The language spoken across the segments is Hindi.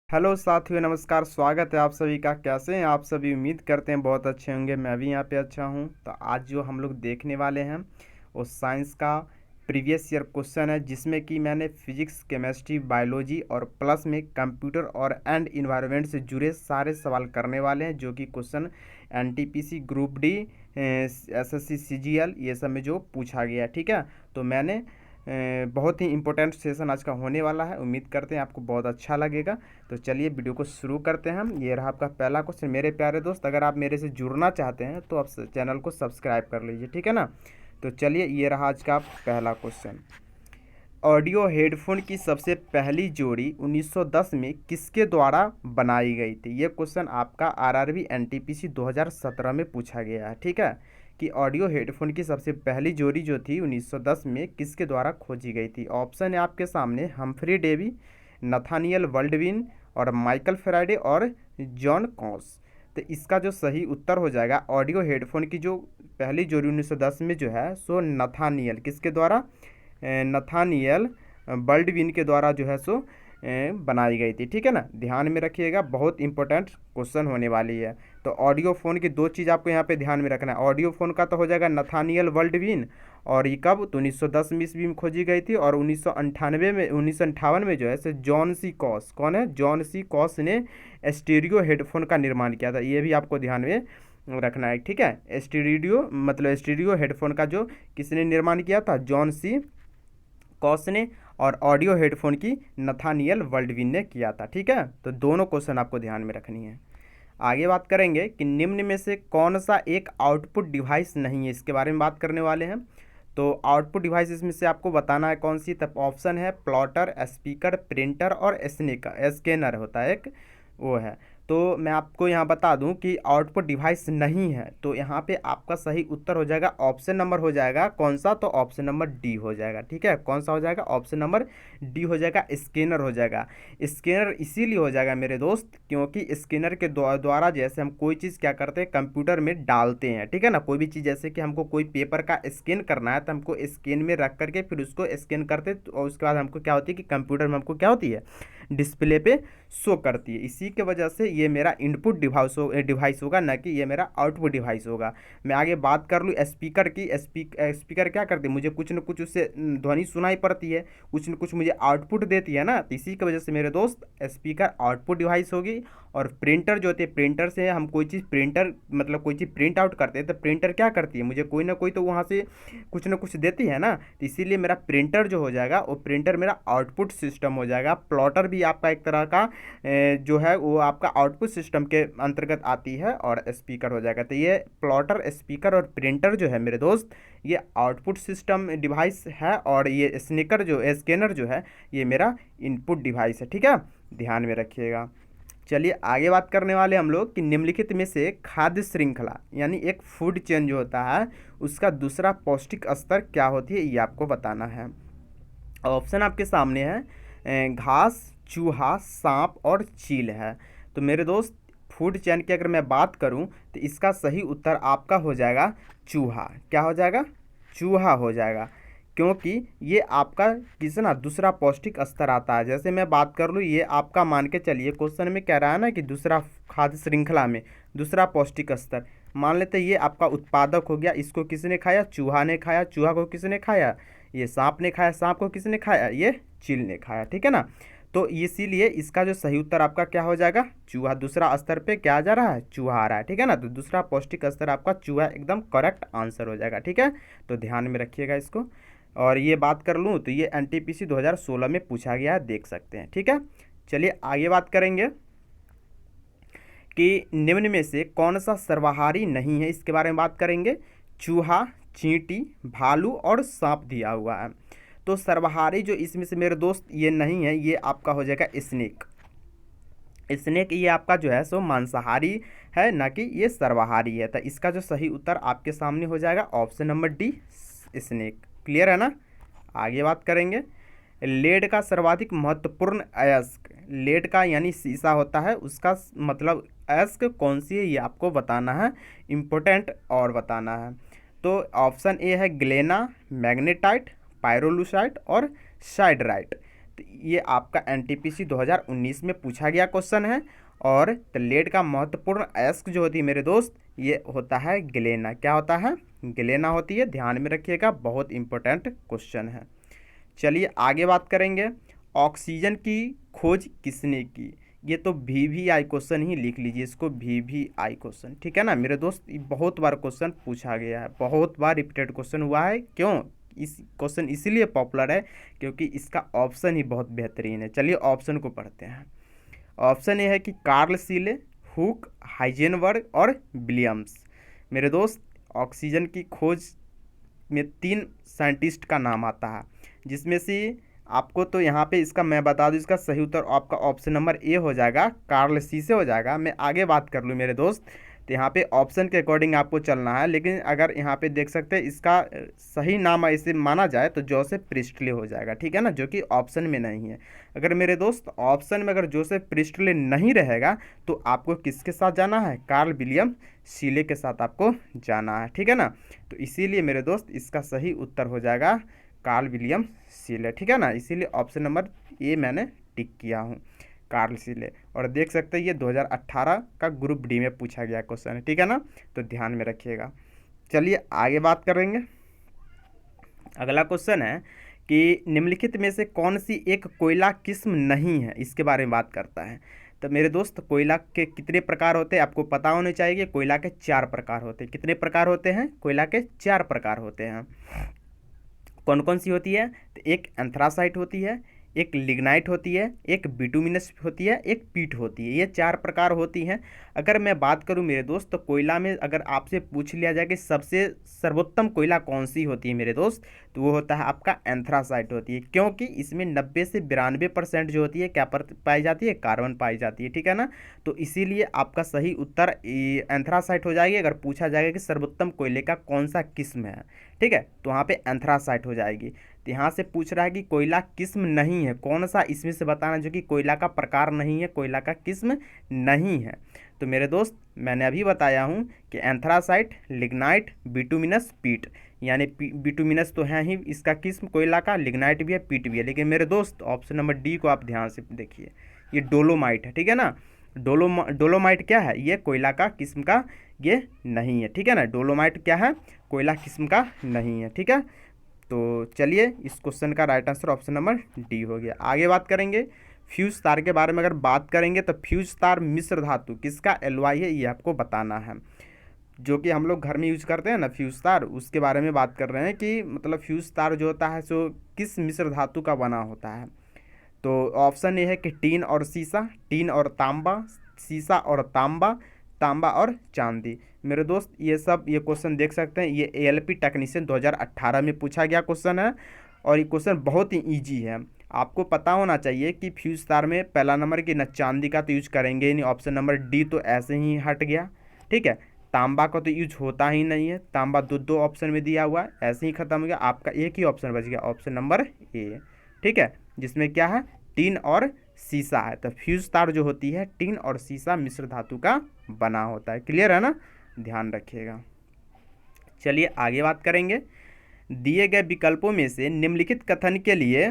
हेलो साथियों, नमस्कार। स्वागत है आप सभी का। कैसे हैं आप सभी? उम्मीद करते हैं बहुत अच्छे होंगे। मैं भी यहाँ पे अच्छा हूँ। तो आज जो हम लोग देखने वाले हैं वो साइंस का प्रीवियस ईयर क्वेश्चन है, जिसमें कि मैंने फिजिक्स, केमिस्ट्री, बायोलॉजी और प्लस में कंप्यूटर और एंड इन्वायरमेंट से जुड़े सारे सवाल करने वाले हैं, जो कि question NTPC, group D, SSC, CGL, ये सब में जो पूछा गया है। ठीक है, तो मैंने बहुत ही इंपॉर्टेंट सेशन आज का होने वाला है। उम्मीद करते हैं आपको बहुत अच्छा लगेगा। तो चलिए वीडियो को शुरू करते हैं हम। ये रहा आपका पहला क्वेश्चन। मेरे प्यारे दोस्त, अगर आप मेरे से जुड़ना चाहते हैं तो आप चैनल को सब्सक्राइब कर लीजिए, ठीक है ना। तो चलिए, ये रहा आज का पहला क्वेश्चन। ऑडियो हेडफोन की सबसे पहली जोड़ी 1910 में किसके द्वारा बनाई गई थी? ये क्वेश्चन आपका आरआरबी एनटीपीसी 2017 में पूछा गया है। ठीक है, कि ऑडियो हेडफोन की सबसे पहली जोड़ी जो थी 1910 में किसके द्वारा खोजी गई थी? ऑप्शन है आपके सामने: हम्फ्री डेवी, नथानियल वर्ल्डविन, और माइकल फैराडे, और जॉन कॉस। तो इसका जो सही उत्तर हो जाएगा, ऑडियो हेडफोन की जो पहली जोड़ी 1910 में जो है सो नथानियल किसके द्वारा? नथानियल बर्डविन के द्वारा जो है सो बनाई गई थी। ठीक है ना, ध्यान में रखिएगा, बहुत इंपॉर्टेंट क्वेश्चन होने वाली है। तो ऑडियो फ़ोन की दो चीज़ आपको यहाँ पे ध्यान में रखना है। ऑडियो फ़ोन का तो हो जाएगा नथानियल वर्ल्डविन, और ये कब? तो 1910 में ईस्वी में खोजी गई थी। और 1958 में जो है सो जॉन सी कॉस, कौन है? जॉन सी कॉस ने स्टीरियो हेडफोन का निर्माण किया था। ये भी आपको ध्यान में रखना है। ठीक है, स्टीरियो मतलब स्टीरियो हेडफोन का जो किसने निर्माण किया था? जॉन सी कॉस ने। और ऑडियो हेडफोन की नथानियल वर्ल्डविन ने किया था। ठीक है, तो दोनों क्वेश्चन आपको ध्यान में रखनी है। आगे बात करेंगे कि निम्न में से कौन सा एक आउटपुट डिवाइस नहीं है, इसके बारे में बात करने वाले हैं। तो आउटपुट डिवाइस इसमें से आपको बताना है कौन सी। तब ऑप्शन है प्लॉटर, स्पीकर, प्रिंटर और स्कैनर होता है एक, वो है। तो मैं आपको यहाँ बता दूं कि आउटपुट डिवाइस नहीं है, तो यहाँ पे आपका सही उत्तर हो जाएगा ऑप्शन नंबर हो जाएगा कौन सा? तो ऑप्शन नंबर डी हो जाएगा। ठीक है, कौन सा हो जाएगा? ऑप्शन नंबर डी हो जाएगा, स्कैनर हो जाएगा। स्कैनर इसीलिए हो जाएगा मेरे दोस्त, क्योंकि स्कैनर के द्वारा जैसे हम कोई चीज़ क्या करते हैं, कंप्यूटर में डालते हैं। ठीक है ना, कोई भी चीज़ जैसे कि हमको कोई पेपर का स्कैन करना है, तो हमको स्कैन में रख करके फिर उसको स्कैन करते, और उसके बाद हमको क्या होती है कि कंप्यूटर में हमको क्या होती है, डिस्प्ले पे शो करती है। इसी के वजह से ये मेरा इनपुट डिवाइस होगा, ना कि ये मेरा आउटपुट डिवाइस होगा। मैं आगे बात कर लूँ स्पीकर की। स्पीकर क्या करती है? मुझे कुछ न कुछ उससे ध्वनि सुनाई पड़ती है, कुछ न कुछ मुझे आउटपुट देती है ना। तो इसी की वजह से मेरे दोस्त स्पीकर आउटपुट डिवाइस होगी। और प्रिंटर जो होती है, प्रिंटर से हम कोई चीज़ प्रिंटर मतलब कोई चीज़ प्रिंट आउट करते हैं, तो प्रिंटर क्या करती है? मुझे कोई ना कोई तो वहाँ से कुछ ना कुछ देती है ना। तो इसीलिए मेरा प्रिंटर जो हो जाएगा वो प्रिंटर मेरा आउटपुट सिस्टम हो जाएगा। प्लॉटर भी आपका एक तरह का जो है वो आपका आउटपुट सिस्टम के अंतर्गत आती है, और स्पीकर हो जाएगा। तो ये प्लॉटर, स्पीकर और प्रिंटर जो है मेरे दोस्त, ये आउटपुट सिस्टम डिवाइस है, और ये स्कैनर जो है ये मेरा इनपुट डिवाइस है। ठीक है, ध्यान में रखिएगा। चलिए आगे बात करने वाले हम लोग कि निम्नलिखित में से खाद्य श्रृंखला यानी एक फूड चेन जो होता है उसका दूसरा पौष्टिक स्तर क्या होती है, ये आपको बताना है। ऑप्शन आपके सामने है घास, चूहा, सांप और चील है। तो मेरे दोस्त, फूड चेन की अगर मैं बात करूं तो इसका सही उत्तर आपका हो जाएगा चूहा। क्या हो जाएगा? चूहा हो जाएगा, क्योंकि ये आपका किसी ना दूसरा पौष्टिक स्तर आता है। जैसे मैं बात कर लूँ, ये आपका मान के चलिए क्वेश्चन में कह रहा है ना कि दूसरा खाद्य श्रृंखला में दूसरा पौष्टिक स्तर। मान लेते ये आपका उत्पादक हो गया, इसको किसने खाया? चूहा ने खाया। चूहा को किसने खाया? ये सांप ने खाया। सांप को किसने खाया? ये चील ने खाया। ठीक है ना, तो इसीलिए इसका जो सही उत्तर आपका क्या हो जाएगा? चूहा। दूसरा स्तर पे क्या आ जा रहा है? चूहा आ रहा है। ठीक है ना, तो दूसरा पौष्टिक स्तर आपका चूहा एकदम करेक्ट आंसर हो जाएगा। ठीक है, तो ध्यान में रखिएगा इसको। और ये बात कर लूँ तो ये एनटीपीसी 2016 में पूछा गया है, देख सकते हैं। ठीक है, चलिए आगे बात करेंगे कि निम्न में से कौन सा सर्वाहारी नहीं है, इसके बारे में बात करेंगे। चूहा, चींटी, भालू और सांप दिया हुआ है। तो सर्वाहारी जो इसमें से मेरे दोस्त ये नहीं है, ये आपका हो जाएगा स्नेक। स्नेक ये आपका जो है सो मांसाहारी है, ना कि ये सर्वाहारी है। तो इसका जो सही उत्तर आपके सामने हो जाएगा option number D, snake. Clear है ना। आगे बात करेंगे लेड का सर्वाधिक महत्वपूर्ण अयस्क। लेड का यानी शीशा होता है, उसका मतलब अयस्क कौन सी है ये आपको बताना है, इम्पोर्टेंट और बताना है। तो ऑप्शन ए है ग्लेना, मैग्नेटाइट, पायरोलुसाइट और साइडराइट। तो ये आपका एनटीपीसी 2019 में पूछा गया क्वेश्चन है। और तो लेड का महत्वपूर्ण अयस्क जो होती है मेरे दोस्त, ये होता है गलेना। क्या होता है? गलेना होती है, ध्यान में रखिएगा, बहुत इंपॉर्टेंट क्वेश्चन है। चलिए आगे बात करेंगे। ऑक्सीजन की खोज किसने की? ये तो VVI क्वेश्चन ही लिख लीजिए इसको, VVI क्वेश्चन, ठीक है ना मेरे दोस्त। ये बहुत बार क्वेश्चन पूछा गया है, बहुत बार रिपीटेड क्वेश्चन हुआ है। क्यों? इस क्वेश्चन इसीलिए पॉपुलर है क्योंकि इसका ऑप्शन ही बहुत बेहतरीन है। चलिए ऑप्शन को पढ़ते हैं। ऑप्शन ये है कि कार्ल सीले, हुक, हाइजेनबर्ग और विलियम्स। मेरे दोस्त ऑक्सीजन की खोज में 3 साइंटिस्ट का नाम आता है, जिसमें से आपको तो यहाँ पे इसका मैं बता दूँ, इसका सही उत्तर आपका ऑप्शन नंबर ए हो जाएगा, कार्ल सी से हो जाएगा। मैं आगे बात कर लूँ मेरे दोस्त, तो यहाँ पे ऑप्शन के अकॉर्डिंग आपको चलना है। लेकिन अगर यहाँ पे देख सकते हैं इसका सही नाम ऐसे माना जाए तो जोसेफ प्रिस्टले हो जाएगा, ठीक है ना, जो कि ऑप्शन में नहीं है। अगर मेरे दोस्त ऑप्शन में अगर जोसेफ प्रिस्टले नहीं रहेगा तो आपको किसके साथ जाना है? कार्ल विलियम सीले के साथ आपको जाना है, ठीक है ना। तो इसीलिए मेरे दोस्त इसका सही उत्तर हो जाएगा कार्ल विलियम सीले, ठीक है ना। इसीलिए ऑप्शन नंबर ए मैंने टिक किया हूँ, कार्ल सीले। और देख सकते हैं ये 2018 का ग्रुप डी में पूछा गया क्वेश्चन है, ठीक है ना, तो ध्यान में रखिएगा। चलिए आगे बात करेंगे। अगला क्वेश्चन है कि निम्नलिखित में से कौन सी एक कोयला किस्म नहीं है, इसके बारे में बात करता है। तो मेरे दोस्त कोयला के कितने प्रकार होते हैं आपको पता होने चाहिए कि कोयला के 4 प्रकार होते हैं। कितने प्रकार होते हैं? कोयला के 4 प्रकार होते हैं। कौन कौन सी होती है? तो एक एंथ्रासाइट होती है, एक लिग्नाइट होती है, एक बिटुमिनस होती है, एक पीट होती है। ये 4 प्रकार होती हैं। अगर मैं बात करूं मेरे दोस्त तो कोयला में अगर आपसे पूछ लिया जाए कि सबसे सर्वोत्तम कोयला कौन सी होती है मेरे दोस्त, तो वो होता है आपका एंथ्रासाइट होती है, क्योंकि इसमें 90 से 92% जो होती है क्या पाई जाती है? कार्बन पाई जाती है, ठीक है ना। तो इसीलिए आपका सही उत्तर एंथ्रासाइट हो जाएगी। अगर पूछा जाएगा कि सर्वोत्तम कोयले का कौन सा किस्म है, ठीक है, तो वहाँ पे एंथ्रासाइट हो जाएगी। तो यहाँ से पूछ रहा है कि कोयला किस्म नहीं है, कौन सा इसमें से बताना जो कि कोयला का प्रकार नहीं है, कोयला का किस्म नहीं है। तो मेरे दोस्त मैंने अभी बताया हूँ कि एंथ्रासाइट, लिग्नाइट, बिटुमिनस, पीट। यानी बिटुमिनस तो है ही इसका किस्म कोयला का, लिग्नाइट भी है, पीट भी है। लेकिन मेरे दोस्त ऑप्शन नंबर डी को आप ध्यान से देखिए, ये डोलोमाइट है, ठीक है ना। डोलोमाइट क्या है? ये कोयला का किस्म का ये नहीं है, ठीक है ना। डोलोमाइट क्या है? कोयला किस्म का नहीं है, ठीक है। तो चलिए इस क्वेश्चन का right answer option number D हो गया। आगे बात करेंगे फ्यूज तार के बारे में। अगर बात करेंगे तो फ्यूज तार मिश्र धातु किसका एलॉय है, ये आपको बताना है। जो कि हम लोग घर में यूज करते हैं ना फ्यूज तार, उसके बारे में बात कर रहे हैं कि मतलब फ्यूज तार जो होता है सो किस मिश्र धातु का बना होता है। तो ऑप्शन ये है कि टीन और सीसा, टीन और तांबा, सीसा और तांबा, तांबा और चांदी। मेरे दोस्त ये सब ये क्वेश्चन देख सकते हैं, ये ALP टेक्नीशियन 2018 में पूछा गया क्वेश्चन है। और ये क्वेश्चन बहुत ही ईजी है। आपको पता होना चाहिए कि फ्यूज तार में पहला नंबर की न चांदी का तो यूज करेंगे ही नहीं, ऑप्शन नंबर डी तो ऐसे ही हट गया, ठीक है। तांबा का तो यूज होता ही नहीं है, तांबा दो ऑप्शन में दिया हुआ है, ऐसे ही खत्म हो गया। आपका एक ही ऑप्शन बच गया, ऑप्शन नंबर ए, ठीक है, जिसमें क्या है? टीन और सीसा है। तो फ्यूज तार जो होती है टीन और सीसा मिश्र धातु का बना होता है। क्लियर है ना, ध्यान रखिएगा। चलिए आगे बात करेंगे। दिए गए विकल्पों में से निम्नलिखित कथन के लिए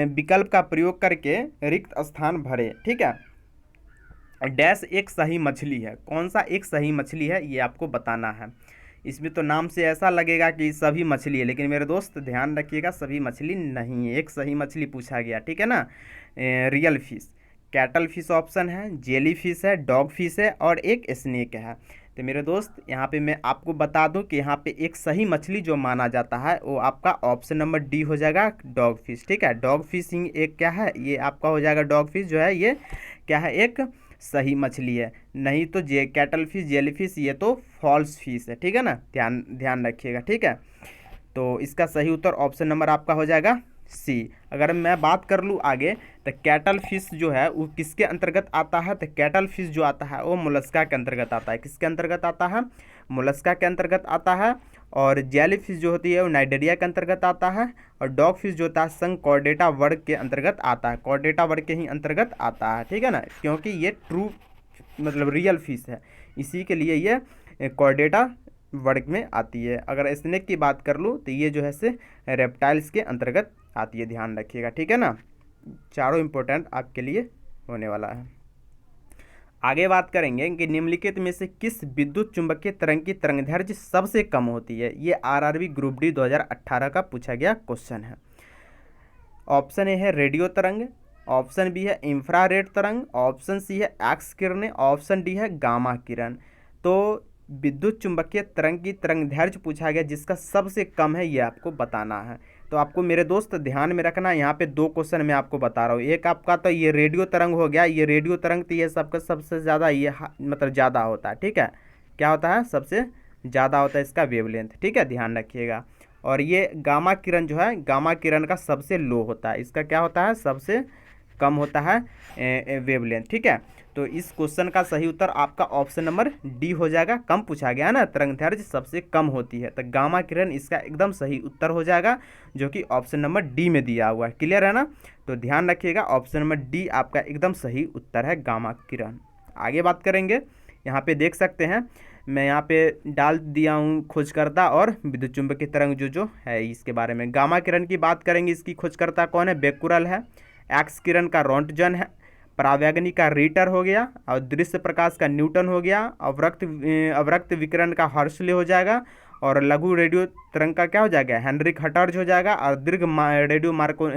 विकल्प का प्रयोग करके रिक्त स्थान भरे, ठीक है। डैश एक सही मछली है, कौन सा एक सही मछली है ये आपको बताना है। इसमें तो नाम से ऐसा लगेगा कि सभी मछली है, लेकिन मेरे दोस्त ध्यान रखिएगा सभी मछली नहीं है। एक सही मछली पूछा गया, ठीक है ना। Real fish, cattle fish option है, जेली फिश है, डॉग फिश है और एक स्नेक है। तो मेरे दोस्त यहाँ पे मैं आपको बता दूं कि यहाँ पे एक सही मछली जो माना जाता है वो आपका ऑप्शन नंबर डी हो जाएगा, डॉग फिश, ठीक है। डॉग फिशिंग एक क्या है, ये आपका हो जाएगा डॉग फिश जो है ये क्या है, एक सही मछली है। नहीं तो कैटल फिश, जेली फिश ये तो फॉल्स फिश है, ठीक है ना। ध्यान रखिएगा, ठीक है। तो इसका सही उत्तर ऑप्शन नंबर आपका हो जाएगा सी। अगर मैं बात कर लूँ आगे तो कैटल फिश जो है वो किसके अंतर्गत आता है, तो कैटल फिश जो आता है वो मोलस्का के अंतर्गत आता है। किसके अंतर्गत आता है? मोलस्का के अंतर्गत आता है। और जेली फिश जो होती है वो नाइडेरिया के अंतर्गत आता है। और डॉग फिश जो होता है संघ कॉर्डेटा वर्ग के अंतर्गत आता है, कॉर्डेटा वर्ग के ही अंतर्गत आता है, ठीक है ना। क्योंकि ये ट्रू मतलब रियल फिश है, इसी के लिए ये कॉर्डेटा वर्ग में आती है। अगर स्नेक की बात कर लूँ तो ये जो है से रेप्टाइल्स के अंतर्गत आती है, ध्यान रखिएगा, ठीक है ना। चारों इम्पोर्टेंट आपके लिए होने वाला है। आगे बात करेंगे कि निम्नलिखित में से किस विद्युत चुंबकीय तरंग की तरंगदैर्घ्य सबसे कम होती है। ये आरआरबी ग्रुप डी 2018 का पूछा गया क्वेश्चन है। ऑप्शन ए है रेडियो तरंग, ऑप्शन बी है इंफ्रारेड तरंग, ऑप्शन सी है एक्स किरणें, ऑप्शन डी है गामा किरण। तो विद्युत चुंबकीय तरंग की तरंगदैर्घ्य पूछा गया जिसका सबसे कम है, ये आपको बताना है। तो आपको मेरे दोस्त ध्यान में रखना, यहाँ पे दो क्वेश्चन मैं आपको बता रहा हूँ। एक आपका तो ये रेडियो तरंग हो गया, ये रेडियो तरंग तो ये सबका सबसे ज़्यादा ये मतलब ज़्यादा होता है, ठीक है। क्या होता है, सबसे ज़्यादा होता है इसका वेवलेंथ, ठीक है, ध्यान रखिएगा। और ये गामा किरण जो है, गामा किरण का सबसे लो होता है, इसका क्या होता है, सबसे कम होता है वेवलेंथ, ठीक है। तो इस क्वेश्चन का सही उत्तर आपका ऑप्शन नंबर डी हो जाएगा। कम पूछा गया है ना, तरंगदैर्घ्य सबसे कम होती है, तो गामा किरण इसका एकदम सही उत्तर हो जाएगा, जो कि ऑप्शन नंबर डी में दिया हुआ है। क्लियर है ना, तो ध्यान रखिएगा, ऑप्शन नंबर डी आपका एकदम सही उत्तर है, गामा किरण। आगे बात करेंगे, यहाँ पे देख सकते हैं मैं यहाँ पे डाल दिया हूँ खोजकर्ता और विद्युत चुंबकीय तरंग जो है इसके बारे में। गामा किरण की बात करेंगे, इसकी खोजकर्ता कौन है, बेकुरल है। एक्स किरण का रोंटगन है, परावैगनी का रीटर हो गया, और दृश्य प्रकाश का न्यूटन हो गया, अवरक्त विकिरण का हर्शले हो जाएगा, और लघु रेडियो तरंग का क्या हो जाएगा, हेनरिक हटर्ज हो जाएगा, और दीर्घ रेडियो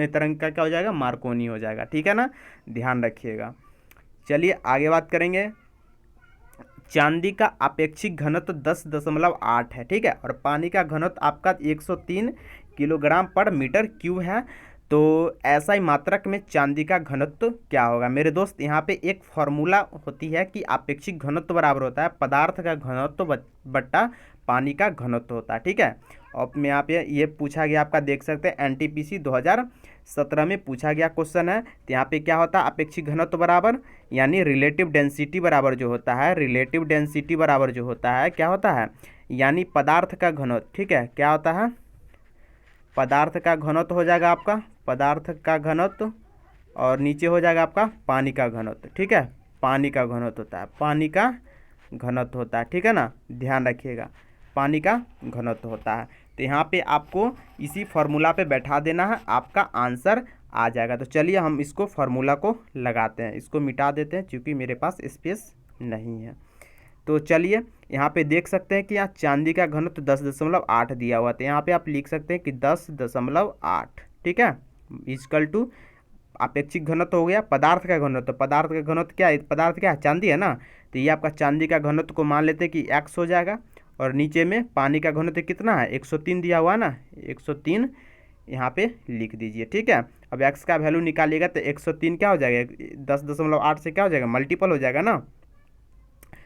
तरंग का क्या हो जाएगा, मार्कोनी हो जाएगा, ठीक है ना, ध्यान रखिएगा। चलिए आगे बात करेंगे। चांदी का अपेक्षिक घनत्व 10.8 है, ठीक है, और पानी का घनत्व आपका 103 किलोग्राम पर मीटर क्यूब है। तो ऐसा ही मात्रक में चांदी का घनत्व क्या होगा। मेरे दोस्त यहाँ पे एक फॉर्मूला होती है कि अपेक्षिक घनत्व बराबर होता है पदार्थ का घनत्व बट्टा पानी का घनत्व होता है, ठीक है। और में यहाँ पे ये पूछा गया, आपका देख सकते हैं एनटीपीसी 2017 में पूछा गया क्वेश्चन है। तो यहाँ पे क्या होता है, अपेक्षिक घनत्व बराबर यानी रिलेटिव डेंसिटी बराबर जो होता है, रिलेटिव डेंसिटी बराबर जो होता है क्या होता है, यानी पदार्थ का घनत्व, ठीक है, क्या होता है, पदार्थ का घनत्व हो जाएगा आपका, पदार्थ का घनत्व, और नीचे हो जाएगा आपका पानी का घनत्व, ठीक है, पानी का घनत्व होता है, पानी का घनत्व होता है, ठीक है ना, ध्यान रखिएगा, पानी का घनत्व होता है। तो यहाँ पे आपको इसी फार्मूला पे बैठा देना है, आपका आंसर आ जाएगा। तो चलिए हम इसको फार्मूला को लगाते हैं, इसको मिटा देते हैं क्योंकि मेरे पास स्पेस नहीं है। तो चलिए यहाँ पे देख सकते हैं कि यहाँ चांदी का घनत्व 10.8 दिया हुआ था, यहाँ पे आप लिख सकते हैं कि 10.8, ठीक है, इक्वल टू अपेक्षिक घनत्व हो गया, पदार्थ का घनत्व, पदार्थ का घनत्व क्या है, पदार्थ क्या है, चांदी है ना, तो ये आपका चांदी का घनत्व को मान लेते हैं कि x हो जाएगा, और नीचे में पानी का घनत्व कितना है, 103 दिया हुआ है ना, 103 यहाँ पे लिख दीजिए, ठीक है। अब x का वैल्यू निकालिएगा तो 103 क्या हो जाएगा, 10.8 से क्या हो जाएगा, मल्टीपल हो जाएगा ना,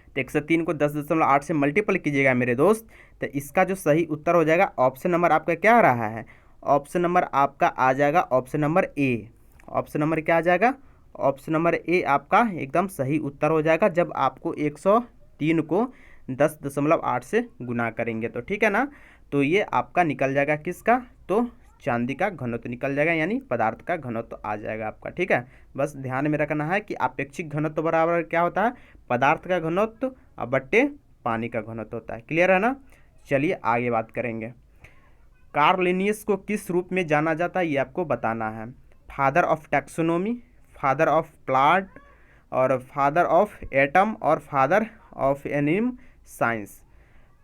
तो 103 को 10.8 से मल्टीपल कीजिएगा मेरे दोस्त, तो इसका जो सही उत्तर हो जाएगा ऑप्शन नंबर आपका क्या आ रहा है, ऑप्शन नंबर आपका आ जाएगा option number A. Option number क्या आ जाएगा, ऑप्शन नंबर ए आपका एकदम सही उत्तर हो जाएगा, जब आपको 103 को 10.8 से गुना करेंगे तो, ठीक है ना। तो ये आपका निकल जाएगा किसका, तो चांदी का घनत्व निकल जाएगा, यानी पदार्थ का घनत्व आ जाएगा आपका, ठीक है। बस ध्यान में रखना है कि अपेक्षिक घनत्व बराबर क्या होता है, पदार्थ का घनत्व और बट्टे पानी का घनत्व होता है। क्लियर है ना। चलिए आगे बात करेंगे। कार्ल लिनियस को किस रूप में जाना जाता है, ये आपको बताना है। Father of taxonomy, father of plant, और फादर ऑफ एटम, और फादर ऑफ एनिमल साइंस,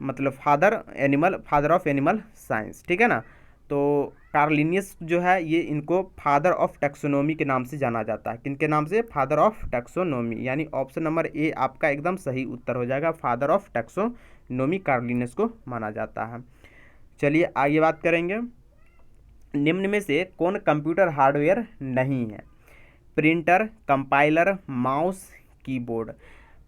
मतलब फादर ऑफ एनिमल साइंस, ठीक है ना। तो कार्ल लिनियस जो है ये इनको फादर ऑफ टैक्सोनॉमी के नाम से जाना जाता है। किनके नाम से, फादर ऑफ टैक्सोनॉमी, यानी ऑप्शन नंबर ए आपका एकदम सही उत्तर हो जाएगा, father of taxonomy Karl Linnaeus को माना जाता है। चलिए आगे बात करेंगे। निम्न में से कौन कंप्यूटर हार्डवेयर नहीं है, प्रिंटर, कंपाइलर, माउस, कीबोर्ड।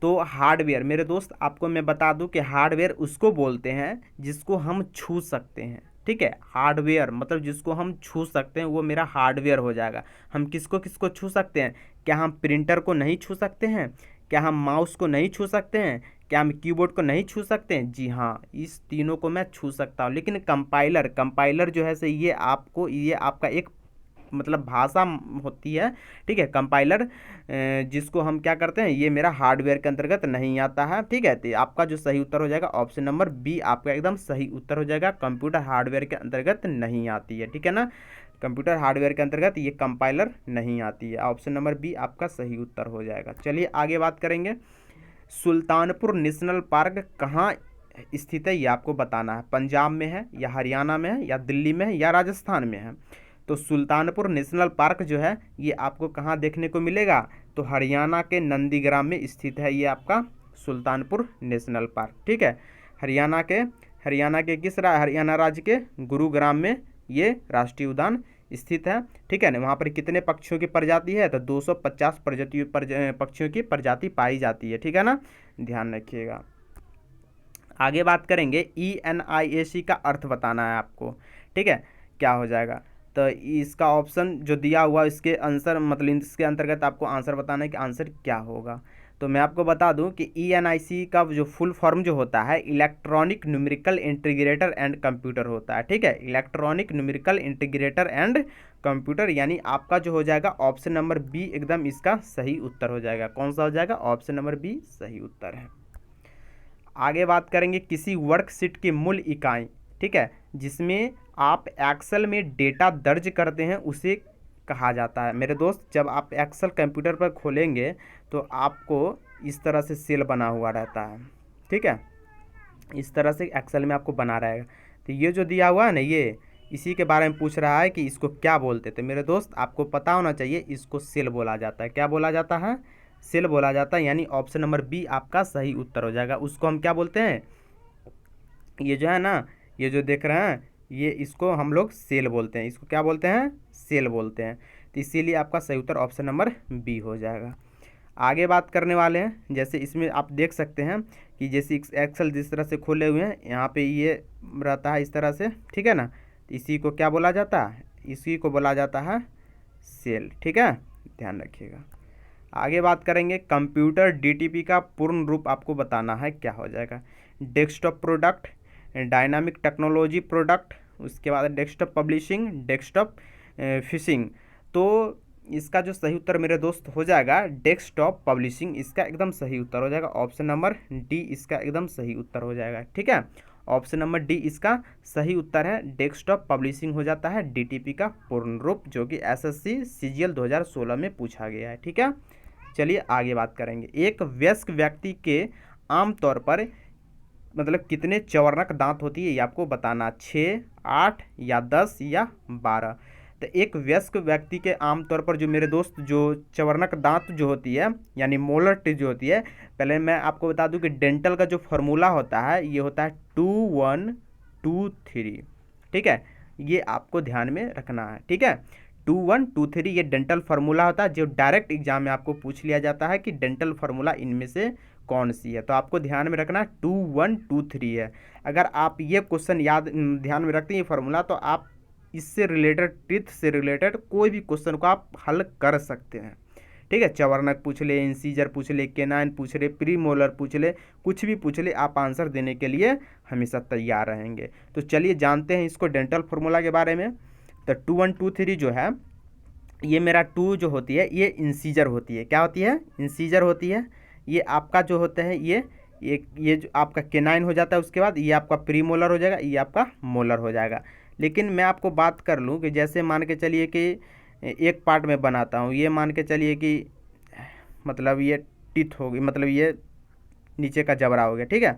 तो हार्डवेयर मेरे दोस्त आपको मैं बता दूं कि हार्डवेयर उसको बोलते हैं जिसको हम छू सकते हैं, ठीक है। हार्डवेयर मतलब जिसको हम छू सकते हैं वो मेरा हार्डवेयर हो जाएगा। हम किसको किसको छू सकते हैं, क्या हम प्रिंटर को नहीं छू सकते हैं, क्या हम माउस को नहीं छू सकते हैं, क्या हम कीबोर्ड को नहीं छू सकते हैं, जी हाँ, इस तीनों को मैं छू सकता हूँ। लेकिन कंपाइलर जो है से ये आपका एक मतलब भाषा होती है, ठीक है। कंपाइलर जिसको हम क्या करते हैं, ये मेरा हार्डवेयर के अंतर्गत नहीं आता है, ठीक है। तो आपका जो सही उत्तर हो जाएगा ऑप्शन नंबर बी आपका एकदम सही उत्तर हो जाएगा, कंप्यूटर हार्डवेयर के अंतर्गत नहीं आती है, ठीक है ना। कंप्यूटर हार्डवेयर के अंतर्गत ये कंपाइलर नहीं आती है। ऑप्शन नंबर बी आपका सही उत्तर हो जाएगा। चलिए आगे बात करेंगे। सुल्तानपुर नेशनल पार्क कहाँ स्थित है, ये आपको बताना है। पंजाब में है या हरियाणा में है या दिल्ली में है या राजस्थान में है। तो सुल्तानपुर नेशनल पार्क जो है ये आपको कहाँ देखने को मिलेगा, तो हरियाणा के नंदीग्राम में स्थित है ये आपका सुल्तानपुर नेशनल पार्क। ठीक है, हरियाणा के हरियाणा राज्य के गुरुग्राम में ये राष्ट्रीय उद्यान स्थित है। ठीक है ना, वहाँ पर कितने पक्षियों की प्रजाति है, तो 250 पक्षियों की प्रजाति पाई जाती है। ठीक है ना, ध्यान रखिएगा। आगे बात करेंगे, ENIAC का अर्थ बताना है आपको। ठीक है, क्या हो जाएगा, तो इसका ऑप्शन जो दिया हुआ इसके आंसर मतलब इसके अंतर्गत आपको आंसर बताना है कि आंसर क्या होगा। तो मैं आपको बता दूं कि ENIC का जो फुल फॉर्म जो होता है electronic numerical integrator and computer होता है। ठीक है, electronic numerical integrator and computer, यानी आपका जो हो जाएगा ऑप्शन नंबर बी एकदम इसका सही उत्तर हो जाएगा। कौन सा हो जाएगा, ऑप्शन नंबर बी सही उत्तर है। आगे बात करेंगे, किसी वर्कशीट की मूल इकाई, ठीक है, जिसमें आप एक्सेल में डेटा दर्ज करते हैं उसे कहा जाता है। मेरे दोस्त, जब आप एक्सेल कंप्यूटर पर खोलेंगे तो आपको इस तरह से सेल बना हुआ रहता है। ठीक है, इस तरह से एक्सेल में आपको बना रहेगा। तो ये जो दिया हुआ है ना, ये इसी के बारे में पूछ रहा है कि इसको क्या बोलते थे। मेरे दोस्त, आपको पता होना चाहिए, इसको सेल बोला जाता है। क्या बोला जाता है, सेल बोला जाता है, यानी ऑप्शन नंबर बी आपका सही उत्तर हो जाएगा। उसको हम क्या बोलते हैं, ये जो है ना, ये जो देख रहे हैं ये, इसको हम लोग सेल बोलते हैं। इसको क्या बोलते हैं, सेल बोलते हैं। तो इसीलिए आपका सही उत्तर ऑप्शन नंबर बी हो जाएगा। आगे बात करने वाले हैं, जैसे इसमें आप देख सकते हैं कि जैसे एक्सेल जिस तरह से खोले हुए हैं, यहाँ पे ये रहता है इस तरह से। ठीक है ना, इसी को क्या बोला जाता है, इसी को बोला जाता है सेल। ठीक है, ध्यान रखिएगा। आगे बात करेंगे, कंप्यूटर DTP का पूर्ण रूप आपको बताना है, क्या हो जाएगा। Desktop product, dynamic technology product, उसके बाद डेस्कटॉप पब्लिशिंग, डेस्कटॉप फिशिंग। तो इसका जो सही उत्तर मेरे दोस्त हो जाएगा डेस्कटॉप पब्लिशिंग, इसका एकदम सही उत्तर हो जाएगा। ऑप्शन नंबर डी इसका एकदम सही उत्तर हो जाएगा। ठीक है, ऑप्शन नंबर डी इसका सही उत्तर है। डेस्कटॉप पब्लिशिंग हो जाता है DTP का पूर्ण रूप, जो कि SSC CGL 2016 में पूछा गया है। ठीक है, चलिए आगे बात करेंगे। एक वयस्क व्यक्ति के आमतौर पर मतलब कितने चवर्णक दांत होती है, ये आपको बताना, 6, 8 या 10 या 12। तो एक वयस्क व्यक्ति के आमतौर पर जो मेरे दोस्त जो चवर्णक दांत जो होती है यानी मोलर टीथ जो होती है, पहले मैं आपको बता दूं कि डेंटल का जो फॉर्मूला होता है ये होता है 2 1 2 3। ठीक है, ये आपको ध्यान में रखना है। ठीक है, 2 1 2 3 ये डेंटल फार्मूला होता है, जो डायरेक्ट एग्जाम में आपको पूछ लिया जाता है कि डेंटल फार्मूला इनमें से कौन सी है। तो आपको ध्यान में रखना 2 1 2 3 है। अगर आप ये क्वेश्चन ध्यान में रखते हैं ये फार्मूला, तो आप इससे रिलेटेड, टीथ से रिलेटेड कोई भी क्वेश्चन को आप हल कर सकते हैं। ठीक है, चवर्णक पूछ ले, इंसीजर पूछ ले, केनाइन पूछ ले, प्री मोलर पूछ ले, कुछ भी पूछ ले, आप आंसर देने के लिए हमेशा तैयार रहेंगे। तो चलिए जानते हैं इसको डेंटल फार्मूला के बारे में। तो 2 1 2 3 जो है, ये मेरा 2 जो होती है ये इंसीजर होती है। क्या होती है, इंसीजर होती है। ये आपका जो होता है ये जो आपका केनाइन हो जाता है, उसके बाद ये आपका प्री मोलर हो जाएगा, ये आपका मोलर हो जाएगा। लेकिन मैं आपको बात कर लूँ कि जैसे मान के चलिए कि एक पार्ट में बनाता हूँ, ये मान के चलिए कि मतलब ये टीथ होगी, मतलब ये नीचे का जबड़ा हो गया। ठीक है,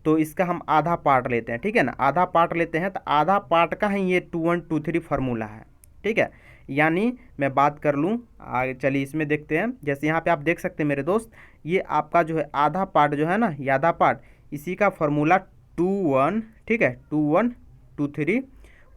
तो इसका हम आधा पार्ट लेते हैं। ठीक है ना, आधा पार्ट लेते हैं, तो आधा पार्ट का ही ये 2 1 2 3 फार्मूला है। ठीक है, यानी मैं बात कर लूँ आगे, चलिए इसमें देखते हैं। जैसे यहाँ पे आप देख सकते हैं मेरे दोस्त, ये आपका जो है आधा पार्ट जो है ना, ये आधा पार्ट, इसी का फार्मूला 2 1, ठीक है, 2 1 2 3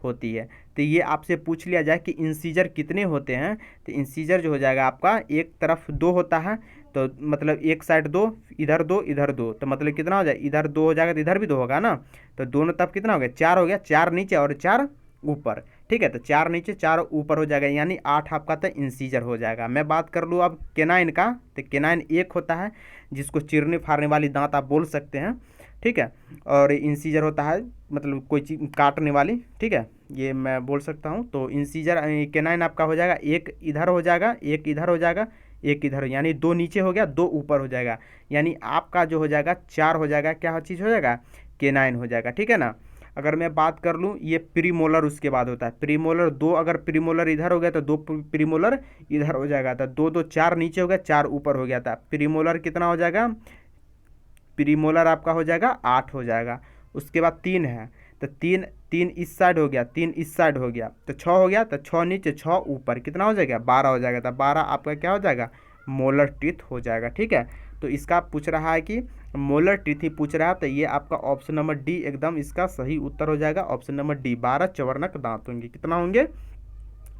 होती है। तो ये आपसे पूछ लिया जाए कि इंसीजर कितने होते हैं, तो इंसीजर जो हो जाएगा आपका एक तरफ 2 होता है, तो मतलब एक साइड 2, इधर 2 इधर 2, तो मतलब कितना हो जाए, इधर 2 हो जाएगा तो इधर भी 2 होगा ना, तो दोनों तरफ कितना हो गया, 4 हो गया, 4 नीचे और 4 ऊपर। ठीक है, तो 4 नीचे 4 ऊपर हो जाएगा, यानी 8 आपका तो इंसीजर हो जाएगा। मैं बात कर लूँ अब केनाइन का, तो केनाइन एक होता है जिसको चिरने फाड़ने वाली दांत आप बोल सकते हैं। ठीक है, और इंसीजर होता है मतलब कोई चीज़ काटने वाली। ठीक है, ये मैं बोल सकता हूँ। तो इंसीजर केनाइन आपका हो जाएगा, एक इधर हो जाएगा, एक इधर हो जाएगा, एक इधर, यानी 2 नीचे हो गया, 2 ऊपर हो जाएगा, यानी आपका जो हो जाएगा 4 हो जाएगा। क्या चीज़ हो जाएगा, केनाइन हो जाएगा। ठीक है ना, अगर मैं बात कर लूँ, ये प्रीमोलर उसके बाद होता है। प्रीमोलर 2, अगर प्रीमोलर इधर हो गया तो 2 प्रीमोलर इधर हो जाएगा, तो 2 2 4 नीचे हो गया, 4 ऊपर हो गया था। प्रीमोलर कितना हो जाएगा, प्रीमोलर आपका हो जाएगा 8 हो जाएगा। उसके बाद 3 है, तो 3 3 इस साइड हो गया, 3 इस साइड हो गया, तो 6 हो गया, तो 6 नीचे 6 ऊपर कितना हो जाएगा, 12 हो जाएगा। तो 12 आपका क्या हो जाएगा, मोलर टीथ हो जाएगा। ठीक है, तो इसका पूछ रहा है कि मोलर टीथ ही पूछ रहा है, तो ये आपका ऑप्शन नंबर डी एकदम इसका सही उत्तर हो जाएगा। ऑप्शन नंबर डी, 12 चवर्णक दांत होंगे। कितना होंगे,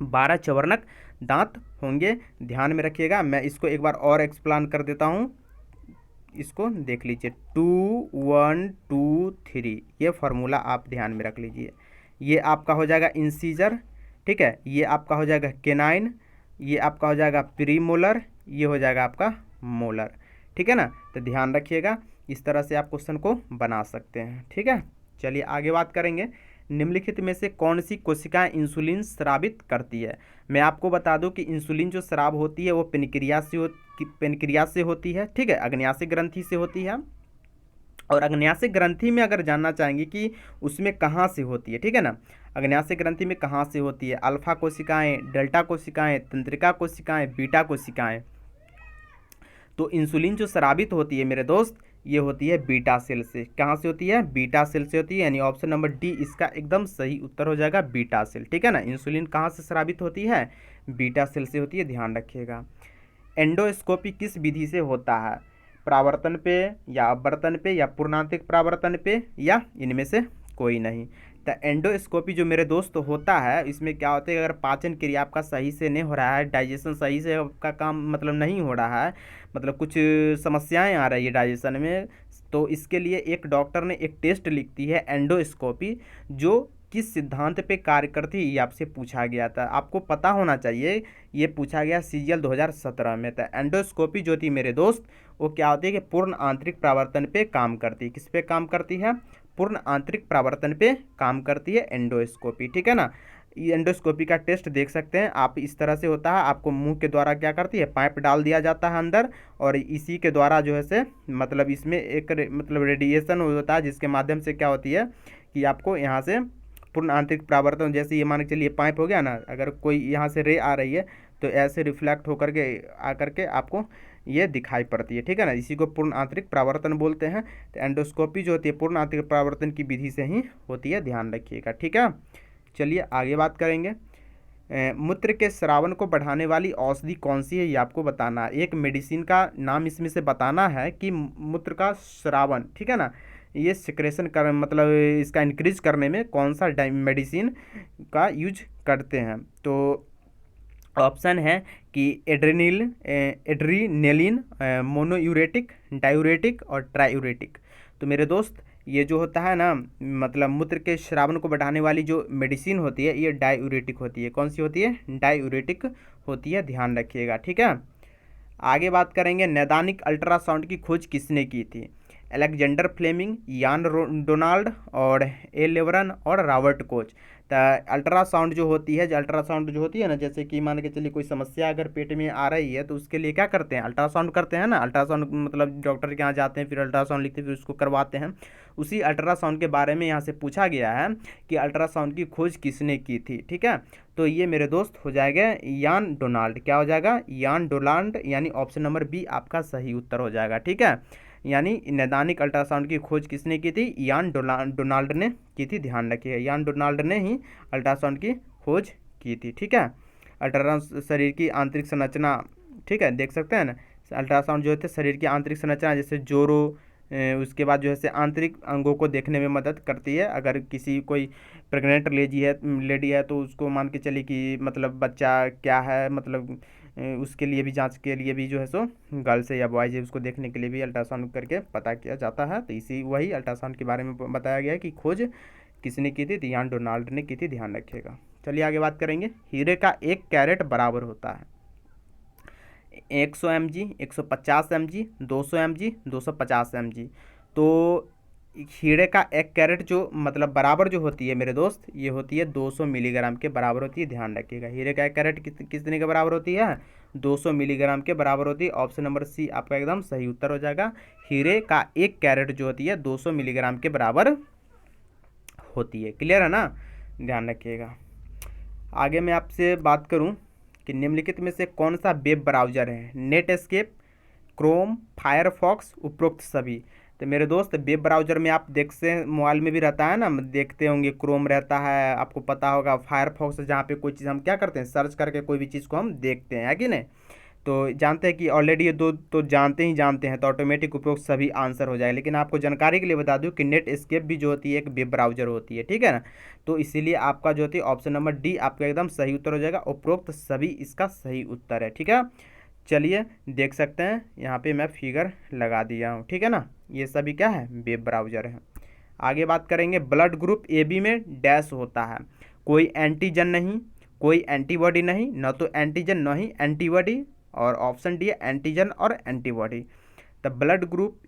12 चवर्णक दांत होंगे। ध्यान में रखिएगा, मैं इसको एक बार और एक्सप्लेन कर देता हूँ, इसको देख लीजिए। 2 1 2 3 ये फार्मूला आप ध्यान में रख लीजिए। ये आपका हो जाएगा इंसीजर, ठीक है, ये आपका हो जाएगा केनाइन, ये आपका हो जाएगा प्रीमोलर, ये हो जाएगा आपका मोलर। ठीक है ना, तो ध्यान रखिएगा, इस तरह से आप क्वेश्चन को बना सकते हैं। ठीक है, चलिए आगे बात करेंगे। निम्नलिखित में से कौन सी कोशिकाएं इंसुलिन स्रावित करती है। मैं आपको बता दूं कि इंसुलिन जो स्राव होती है वो पेनक्रियास से होती है। ठीक है, अग्न्याशय ग्रंथि से होती है। और अग्न्याशय ग्रंथि में अगर जानना चाहेंगे कि उसमें कहाँ से होती है, ठीक है ना, अग्न्याशय ग्रंथि में कहाँ से होती है, अल्फा कोशिकाएं, डेल्टा कोशिकाएं, तंत्रिका कोशिकाएं, बीटा कोशिकाएं। तो इंसुलिन जो स्रावित होती है मेरे दोस्त, ये होती है बीटा सेल से। कहाँ से होती है, बीटा सेल से होती है, यानी ऑप्शन नंबर डी इसका एकदम सही उत्तर हो जाएगा, बीटा सेल। ठीक है ना, इंसुलिन कहाँ से स्रावित होती है, बीटा सेल से होती है, ध्यान रखिएगा। एंडोस्कोपी किस विधि से होता है, प्रावर्तन पे या अपवर्तन पे या पूर्णांतिक प्रावर्तन पे या इनमें से कोई नहीं। तो एंडोस्कोपी जो मेरे दोस्त होता है, इसमें क्या होता है, अगर पाचन क्रिया आपका सही से नहीं हो रहा है, डाइजेशन सही से आपका काम मतलब नहीं हो रहा है, मतलब कुछ समस्याएं आ रही है डाइजेशन में, तो इसके लिए एक डॉक्टर ने एक टेस्ट लिख दी है एंडोस्कोपी, जो किस सिद्धांत पे कार्य करती है, ये आपसे पूछा गया था, आपको पता होना चाहिए। ये पूछा गया CGL 2017 में। तो एंडोस्कोपी जो थी मेरे दोस्त, वो क्या होती है कि पूर्ण आंतरिक प्रावर्तन पे काम करती है। किस पे काम करती है, पूर्ण आंतरिक प्रावर्तन पे काम करती है एंडोस्कोपी। ठीक है ना, ये एंडोस्कोपी का टेस्ट देख सकते हैं आप, इस तरह से होता है। आपको मुंह के द्वारा क्या करती है, पाइप डाल दिया जाता है अंदर, और इसी के द्वारा जो है से मतलब इसमें एक मतलब रेडिएशन होता है, जिसके माध्यम से क्या होती है कि आपको यहाँ से पूर्ण आंतरिक प्रावर्तन, जैसे ये मान के चलिए पाइप हो गया ना, अगर कोई यहाँ से रे आ रही है तो ऐसे रिफ्लेक्ट होकर के आकर के आपको ये दिखाई पड़ती है। ठीक है ना, इसी को पूर्ण आंतरिक प्रावर्तन बोलते हैं। तो एंडोस्कोपी जो होती है पूर्ण आंतरिक प्रावर्तन की विधि से ही होती है, ध्यान रखिएगा। ठीक है, चलिए आगे बात करेंगे। मूत्र के स्रावन को बढ़ाने वाली औषधि कौन सी है, ये आपको बताना है। एक मेडिसिन का नाम इसमें से बताना है कि मूत्र का स्रावन, ठीक है ना, ये सिक्रेशन कर मतलब इसका इंक्रीज करने में कौन सा मेडिसिन का यूज करते हैं। तो ऑप्शन है कि एड्रीनेलिन, मोनोयूरेटिक, डायूरेटिक और ट्रायूरेटिक। तो मेरे दोस्त ये जो होता है ना, मतलब मूत्र के स्रावन को बढ़ाने वाली जो मेडिसिन होती है, ये डायूरेटिक होती है। कौन सी होती है, डायूरेटिक होती है, ध्यान रखिएगा। ठीक है, आगे बात करेंगे। नैदानिक अल्ट्रासाउंड की खोज किसने की थी, अलेक्जेंडर फ्लेमिंग, यान डोनाल्ड और ए लेवरन और रॉबर्ट कोच। तो अल्ट्रासाउंड जो होती है, ना, जैसे कि मान के चलिए कोई समस्या अगर पेट में आ रही है, तो उसके लिए क्या करते हैं, अल्ट्रासाउंड करते हैं ना। अल्ट्रासाउंड मतलब डॉक्टर के यहाँ जाते हैं, फिर अल्ट्रासाउंड लिखते हैं, फिर उसको करवाते हैं। उसी अल्ट्रासाउंड के बारे में यहाँ से पूछा गया है कि अल्ट्रासाउंड की खोज किसने की थी। ठीक है, तो ये मेरे दोस्त हो जाएगा यान डोनाल्ड। क्या हो जाएगा, यान डोनाल्ड, यानी ऑप्शन नंबर बी आपका सही उत्तर हो जाएगा। ठीक है, यानी नैदानिक अल्ट्रासाउंड की खोज किसने की थी, यान डोनाल्ड ने की थी, ध्यान रखिए, यान डोनाल्ड ने ही अल्ट्रासाउंड की खोज की थी। ठीक है, अल्ट्रासाउंड शरीर की आंतरिक संरचना, ठीक है, देख सकते हैं ना, अल्ट्रासाउंड जो है शरीर की आंतरिक संरचना, जैसे जोड़ों, उसके बाद जो है आंतरिक अंगों को देखने में मदद करती है। अगर किसी कोई प्रेग्नेंट लेडी है तो उसको मान के चलिए कि मतलब बच्चा क्या है, मतलब उसके लिए भी जांच के लिए भी जो है सो गर्ल्स है या बॉयज है, उसको देखने के लिए भी अल्ट्रासाउंड करके पता किया जाता है। तो इसी वही अल्ट्रासाउंड के बारे में बताया गया है कि खोज किसने की थी, यान डोनाल्ड ने की थी, ध्यान रखिएगा। चलिए आगे बात करेंगे। हीरे का 1 कैरेट बराबर होता है 100 mg, 150 mg, 200 mg, 250 mg। तो हीरे का 1 कैरेट जो मतलब बराबर जो होती है मेरे दोस्त, ये होती है 200 मिलीग्राम के बराबर होती है, ध्यान रखिएगा। हीरे का 1 कैरेट कितने के बराबर होती है, 200 मिलीग्राम के बराबर होती है। ऑप्शन नंबर सी आपका एकदम सही उत्तर हो जाएगा। हीरे का 1 कैरेट जो होती है 200 मिलीग्राम के बराबर होती है। क्लियर है ना, ध्यान रखिएगा। आगे मैं आपसे बात करूं कि निम्नलिखित में से कौन सा वेब ब्राउज़र है, नेट एस्केप, क्रोम, फायरफॉक्स, उपरोक्त सभी। तो मेरे दोस्त वेब ब्राउज़र में आप देख से मोबाइल में भी रहता है ना, देखते होंगे, क्रोम रहता है, आपको पता होगा, फायरफॉक्स जहाँ पे कोई चीज़ हम क्या करते हैं, सर्च करके कोई भी चीज़ को हम देखते हैं, है कि नहीं। तो जानते हैं कि ऑलरेडी ये दो तो जानते हैं, तो ऑटोमेटिक उपयोग सभी आंसर हो जाएगा। लेकिन आपको जानकारी के लिए बता दूं कि नेट एस्केप भी जो होती है एक वेब ब्राउज़र होती है, ठीक है ना। तो इसीलिए आपका जो होती है ऑप्शन नंबर डी आपका एकदम सही उत्तर हो जाएगा, उपरोक्त सभी इसका सही उत्तर है, ठीक है। चलिए देख सकते हैं, यहाँ पे मैं फिगर लगा दिया हूँ, ठीक है ना। ये सभी क्या है, वेब ब्राउज़र है। आगे बात करेंगे, ब्लड ग्रुप ए बी में डैश होता है, कोई एंटीजन नहीं, कोई एंटीबॉडी नहीं, न तो एंटीजन न ही एंटीबॉडी, और ऑप्शन डी है एंटीजन और एंटीबॉडी। तो ब्लड ग्रुप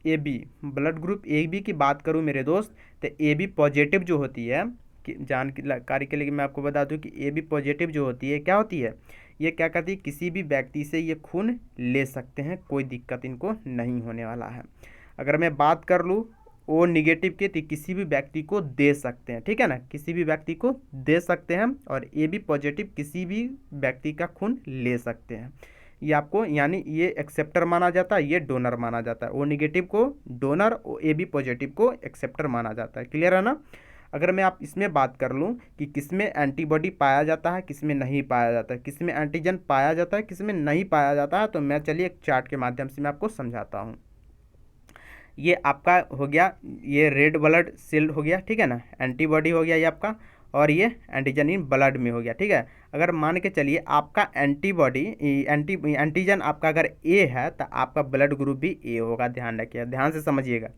ए बी की बात करूँ मेरे दोस्त, तो ए बी पॉजिटिव जो होती है, कि जानकारी के लिए मैं आपको बता दूं कि ए बी पॉजिटिव जो होती है क्या होती है, ये क्या करती है, किसी भी व्यक्ति से ये खून ले सकते हैं, कोई दिक्कत इनको नहीं होने वाला है। अगर मैं बात कर लूँ ओ निगेटिव के, तो किसी भी व्यक्ति को दे सकते हैं, ठीक है ना, किसी भी व्यक्ति को दे सकते हैं। और ए बी पॉजिटिव किसी भी व्यक्ति का खून ले सकते हैं। ये आपको यानी ये एक्सेप्टर माना जाता है, ये डोनर माना जाता है। ओ निगेटिव को डोनर, ए बी पॉजिटिव को एक्सेप्टर माना जाता है। क्लियर है ना। अगर मैं आप इसमें बात कर लूँ कि किसमें एंटीबॉडी पाया जाता है, किसमें नहीं पाया जाता है, किसमें एंटीजन पाया जाता है, किसमें नहीं पाया जाता है, तो मैं चलिए एक चार्ट के माध्यम से मैं आपको समझाता हूँ। ये आपका हो गया, ये रेड ब्लड सेल हो गया, ठीक है ना, एंटीबॉडी हो गया ये आपका, और ये एंटीजन इन ब्लड में हो गया, ठीक है। अगर मान के चलिए आपका एंटीजन आपका अगर ए है, तो आपका ब्लड ग्रुप भी ए होगा। ध्यान रखिएगा, ध्यान से समझिएगा।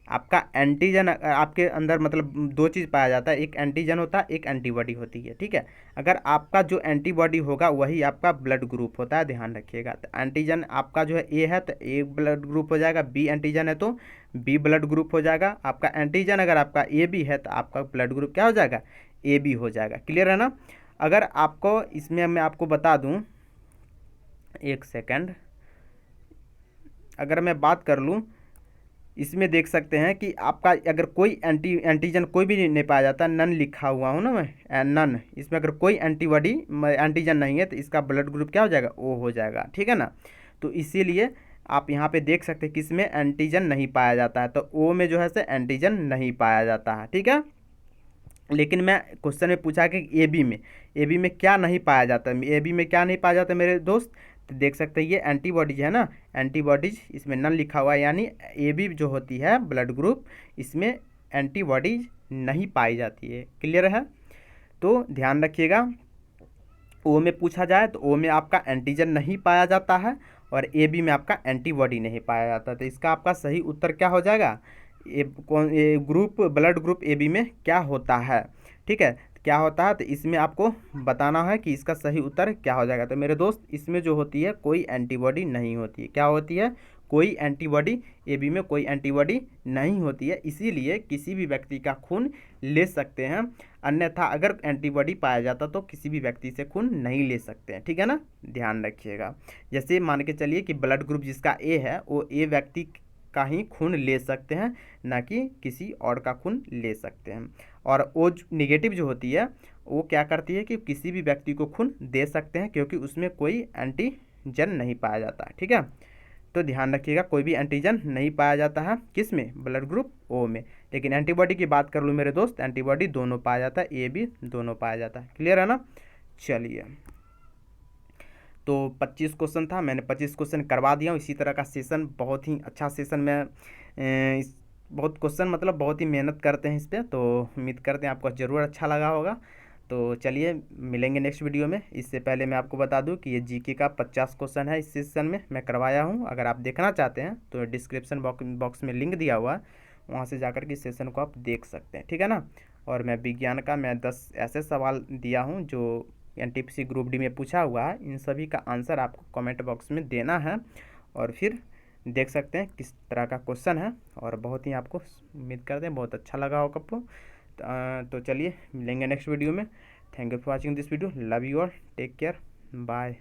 आपका एंटीजन आपके अंदर मतलब दो चीज़ पाया जाता है, एक एंटीजन होता है, एक एंटीबॉडी होती है, ठीक है। अगर आपका जो एंटीबॉडी होगा वही आपका ब्लड ग्रुप होता है, ध्यान रखिएगा। तो एंटीजन आपका जो है ए है तो ए ब्लड ग्रुप हो जाएगा, बी एंटीजन है तो बी ब्लड ग्रुप हो जाएगा। आपका एंटीजन अगर आपका ए बी है तो आपका ब्लड ग्रुप क्या हो जाएगा, ए बी हो जाएगा। क्लियर है ना। अगर आपको इसमें मैं आपको बता दूं, एक सेकेंड, अगर मैं बात कर लूँ, इसमें देख सकते हैं कि आपका अगर कोई एंटीजन कोई भी नहीं पाया जाता, नन लिखा हुआ हूँ ना मैं, नन, इसमें अगर कोई एंटीबॉडी एंटीजन नहीं है तो इसका ब्लड ग्रुप क्या हो जाएगा, ओ हो जाएगा, ठीक है ना। तो इसीलिए आप यहाँ पे देख सकते हैं किसमें एंटीजन नहीं पाया जाता है, तो ओ में जो है से एंटीजन नहीं पाया जाता है, ठीक है। लेकिन मैं क्वेश्चन में पूछा कि ए बी में क्या नहीं पाया जाता, ए बी में क्या नहीं पाया जाता मेरे दोस्त, तो देख सकते हैं ये एंटीबॉडीज है ना, एंटीबॉडीज इसमें नन लिखा हुआ है, यानी ए बी जो होती है ब्लड ग्रुप, इसमें एंटीबॉडीज नहीं पाई जाती है। क्लियर है। तो ध्यान रखिएगा, ओ में पूछा जाए तो ओ में आपका एंटीजन नहीं पाया जाता है, और ए बी में आपका एंटीबॉडी नहीं पाया जाता। तो इसका आपका सही उत्तर क्या हो जाएगा, group blood group A B में क्या होता है, ठीक है, क्या होता है, तो इसमें आपको बताना है कि इसका सही उत्तर क्या हो जाएगा। तो मेरे दोस्त इसमें जो होती है कोई एंटीबॉडी नहीं होती है, क्या होती है, कोई एंटीबॉडी, ए बी में कोई एंटीबॉडी नहीं होती है, इसीलिए किसी भी व्यक्ति का खून ले सकते हैं। अन्यथा अगर एंटीबॉडी पाया जाता तो किसी भी व्यक्ति से खून नहीं ले सकते हैं, ठीक है ना, ध्यान रखिएगा। जैसे मान के चलिए कि ब्लड ग्रुप जिसका ए है वो ए व्यक्ति का ही खून ले सकते हैं, ना कि किसी और का खून ले सकते हैं। और ओ निगेटिव जो होती है वो क्या करती है कि किसी भी व्यक्ति को खून दे सकते हैं, क्योंकि उसमें कोई एंटीजन नहीं पाया जाता है, ठीक है। तो ध्यान रखिएगा, कोई भी एंटीजन नहीं पाया जाता है किस में, ब्लड ग्रुप ओ में। लेकिन एंटीबॉडी की बात कर लूँ मेरे दोस्त, एंटीबॉडी दोनों पाया जाता है, ए बी दोनों पाया जाता है। क्लियर है ना। चलिए, तो 25 क्वेश्चन था, मैंने 25 क्वेश्चन करवा दिया हूँ। इसी तरह का सेशन, बहुत ही अच्छा सेशन में बहुत क्वेश्चन मतलब बहुत ही मेहनत करते हैं इस पर, तो उम्मीद करते हैं आपको ज़रूर अच्छा लगा होगा। तो चलिए मिलेंगे नेक्स्ट वीडियो में। इससे पहले मैं आपको बता दूं कि ये जीके का 50 क्वेश्चन है, इस सेशन में मैं करवाया हूं। अगर आप देखना चाहते हैं तो डिस्क्रिप्शन बॉक्स में लिंक दिया हुआ है, वहां से जाकर के इस सेशन को आप देख सकते हैं, ठीक है ना। और मैं विज्ञान का 10 ऐसे सवाल दिया हूँ जो एनटीपीसी ग्रुप डी में पूछा हुआ है, इन सभी का आंसर आपको कमेंट बॉक्स में देना है, और फिर देख सकते हैं किस तरह का क्वेश्चन है। और बहुत ही आपको उम्मीद करते हैं बहुत अच्छा लगा होगा आपको। तो चलिए मिलेंगे नेक्स्ट वीडियो में। Thank you for watching this video, love you all, take care, bye.